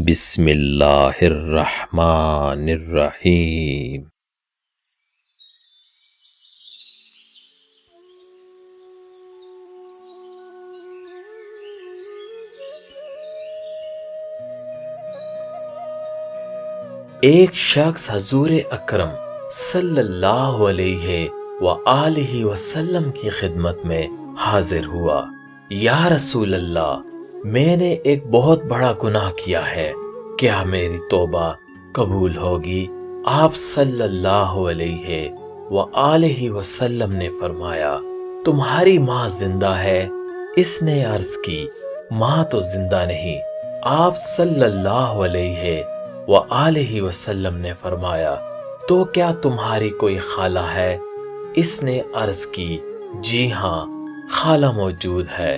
بسم اللہ الرحمن الرحیم۔ ایک شخص حضور اکرم صلی اللہ علیہ وآلہ وسلم کی خدمت میں حاضر ہوا۔ یا رسول اللہ، میں نے ایک بہت بڑا گناہ کیا ہے، کیا میری توبہ قبول ہوگی؟ آپ صلی اللہ علیہ وآلہ وسلم نے فرمایا، تمہاری ماں زندہ ہے؟ اس نے عرض کی، ماں تو زندہ نہیں۔ آپ صلی اللہ علیہ وآلہ وسلم نے فرمایا، تو کیا تمہاری کوئی خالہ ہے؟ اس نے عرض کی، جی ہاں، خالہ موجود ہے۔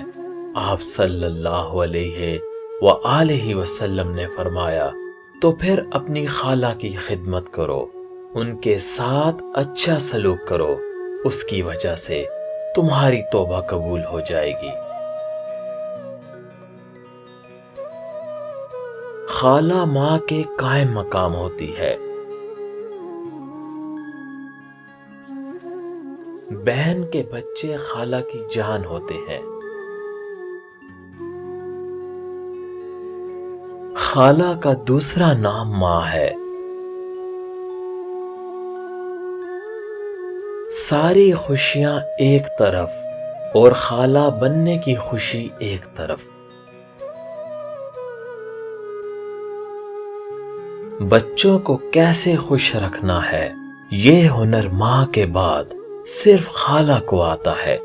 آپ صلی اللہ علیہ وآلہ وسلم نے فرمایا، تو پھر اپنی خالہ کی خدمت کرو، ان کے ساتھ اچھا سلوک کرو، اس کی وجہ سے تمہاری توبہ قبول ہو جائے گی۔ خالہ ماں کے قائم مقام ہوتی ہے۔ بہن کے بچے خالہ کی جان ہوتے ہیں۔ خالہ کا دوسرا نام ماں ہے۔ ساری خوشیاں ایک طرف اور خالہ بننے کی خوشی ایک طرف۔ بچوں کو کیسے خوش رکھنا ہے، یہ ہنر ماں کے بعد صرف خالہ کو آتا ہے۔